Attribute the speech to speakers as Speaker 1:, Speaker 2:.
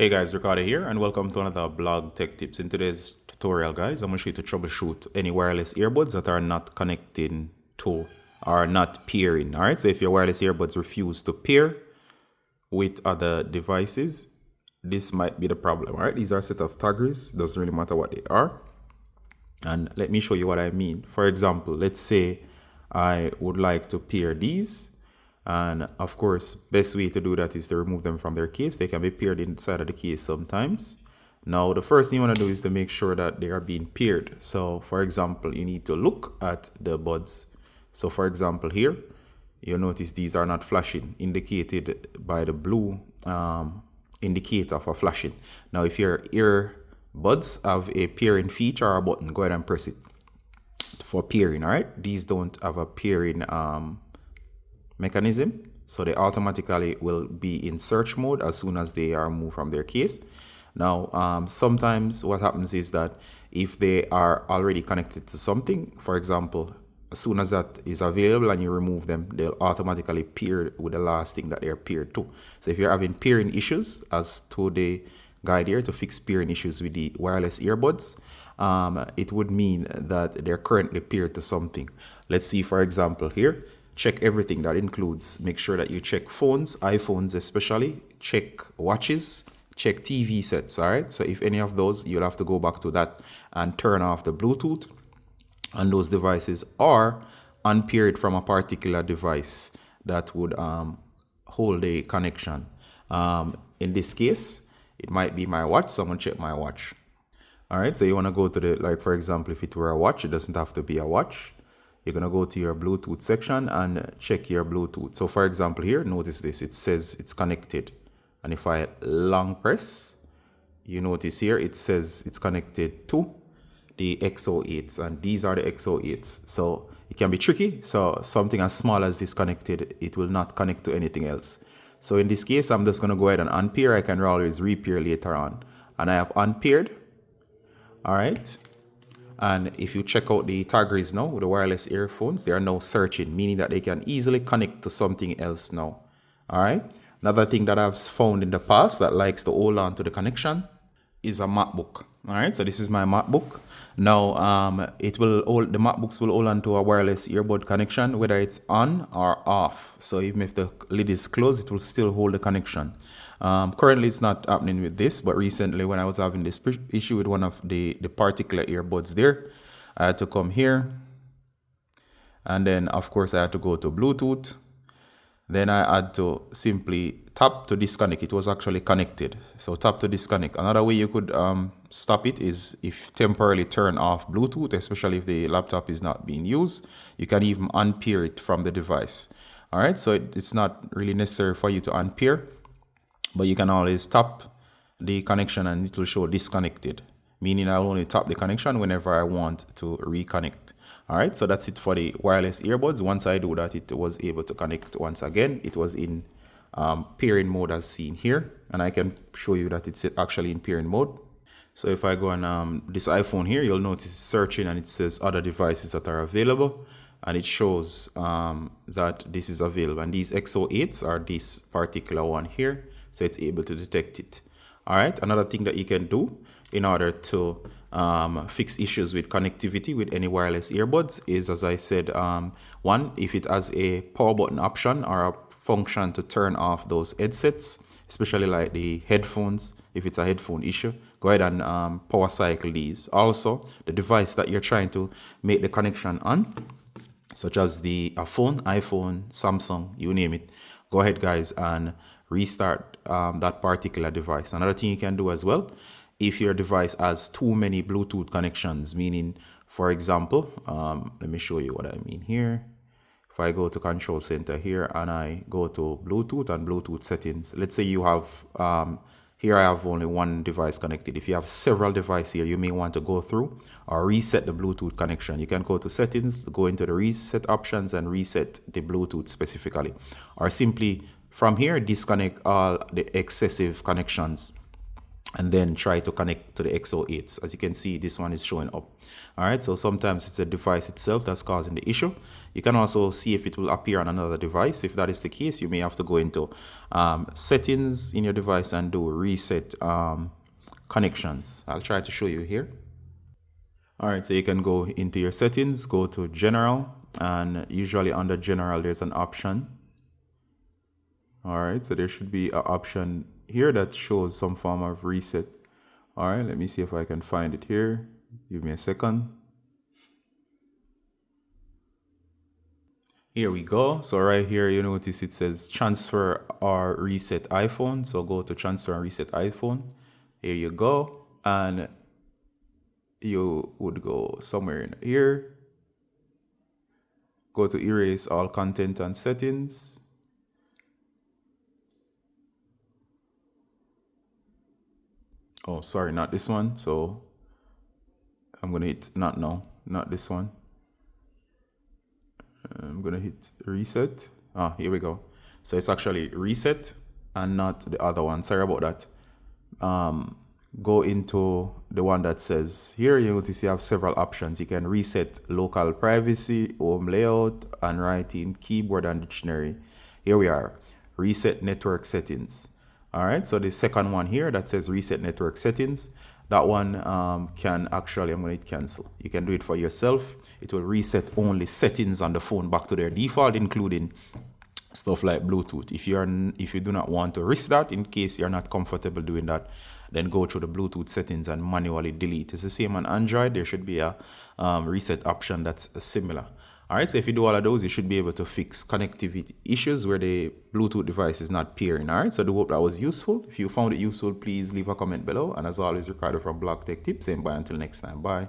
Speaker 1: Hey guys, Ricardo here and welcome to another blog tech tips. In today's tutorial guys, I'm going to show you to troubleshoot any wireless earbuds that are not connecting to or not pairing. Alright, so if your wireless earbuds refuse to pair with other devices, this might be the problem. Alright, these are a set of taggers, doesn't really matter what they are. And let me show you what I mean. For example, let's say I would like to pair these. And of course, best way to do that is to remove them from their case. They can be paired inside of the case sometimes. Now, the first thing you want to do is to make sure that they are being paired. So, for example, you need to look at the buds. So, for example, here, you'll notice these are not flashing, indicated by the blue indicator for flashing. Now, if your earbuds have a pairing feature or a button, go ahead and press it for pairing. All right, these don't have a pairing mechanism, so they automatically will be in search mode as soon as they are moved from their case. Now, sometimes what happens is that if they are already connected to something, for example, as soon as that is available and you remove them, they'll automatically pair with the last thing that they're paired to. So if you're having pairing issues, as to the guide here to fix pairing issues with the wireless earbuds, it would mean that they're currently paired to something. Let's see, for example, here. Check everything. That includes, make sure that you check phones, iPhones especially, check watches, check TV sets. All right, so if any of those, you'll have to go back to that and turn off the Bluetooth on those devices, or unpair it from a particular device that would hold a connection. In this case, it might be my watch, so I'm gonna check my watch. All right, so you want to go to the, like for example, if it were a watch, it doesn't have to be a watch. You're going to go to your Bluetooth section and check your Bluetooth. So for example here, notice this, it says it's connected. And if I long press, you notice here, it says it's connected to the XO8s, and these are the XO8s. So it can be tricky. So something as small as this connected, it will not connect to anything else. So in this case, I'm just going to go ahead and unpair. I can always repair later on. And I have unpaired. All right. And if you check out the taggers now, the wireless earphones, they are now searching, meaning that they can easily connect to something else now. All right. Another thing that I've found in the past that likes to hold on to the connection is a MacBook. All right. So this is my MacBook. Now, the MacBooks will hold on to a wireless earbud connection, whether it's on or off. So even if the lid is closed, it will still hold the connection. Currently, it's not happening with this, but recently when I was having this issue with one of the particular earbuds there, I had to come here. And then, of course, I had to go to Bluetooth. Then I had to simply tap to disconnect. It was actually connected. So tap to disconnect. Another way you could stop it is if temporarily turn off Bluetooth, especially if the laptop is not being used. You can even unpair it from the device. All right, so it's not really necessary for you to unpair, but you can always tap the connection and it will show disconnected, meaning I'll only tap the connection whenever I want to reconnect. All right, so that's it for the wireless earbuds. Once I do that, it was able to connect once again. It was in pairing mode as seen here, and I can show you that it's actually in pairing mode. So if I go on this iPhone here, you'll notice it's searching and it says other devices that are available, and it shows that this is available. And these XO8s are this particular one here. So it's able to detect it. All right. Another thing that you can do in order to fix issues with connectivity with any wireless earbuds is, as I said, one, if it has a power button option or a function to turn off those headsets, especially like the headphones, if it's a headphone issue, go ahead and power cycle these. Also, the device that you're trying to make the connection on, such as the phone, iPhone, Samsung, you name it, go ahead, guys, and restart that particular device. Another thing you can do as well, if your device has too many Bluetooth connections, meaning, for example, let me show you what I mean here. If I go to Control Center here and I go to Bluetooth and Bluetooth settings, let's say you have, here I have only one device connected. If you have several devices here, you may want to go through or reset the Bluetooth connection. You can go to settings, go into the reset options and reset the Bluetooth specifically, or simply from here, disconnect all the excessive connections and then try to connect to the XO8s. As you can see, this one is showing up. All right, so sometimes it's the device itself that's causing the issue. You can also see if it will appear on another device. If that is the case, you may have to go into settings in your device and do reset connections. I'll try to show you here. All right, so you can go into your settings, go to general, and usually under general there's an option. All right, so there should be an option here that shows some form of reset. All right, let me see if I can find it here. Give me a second. Here we go. So right here, you notice it says transfer or reset iPhone. So go to transfer and reset iPhone. Here you go. And you would go somewhere in here. Go to erase all content and settings. Oh, sorry, not this one. So I'm going to hit not now, not this one. I'm going to hit reset. Ah, here we go. So it's actually reset and not the other one. Sorry about that. Go into the one that says here, you notice you have several options. You can reset local privacy, home layout, and writing, keyboard, and dictionary. Here we are, reset network settings. All right, so the second one here that says reset network settings, that one can actually, I'm going to hit cancel. You can do it for yourself. It will reset only settings on the phone back to their default, including stuff like Bluetooth. If you do not want to risk that, in case you're not comfortable doing that, then go through the Bluetooth settings and manually delete. It's the same on Android. There should be a reset option that's similar. All right, so if you do all of those, you should be able to fix connectivity issues where the Bluetooth device is not pairing. All right, so I do hope that was useful. If you found it useful, please leave a comment below. And as always, Ricardo from Blog Tech Tips, saying bye until next time. Bye.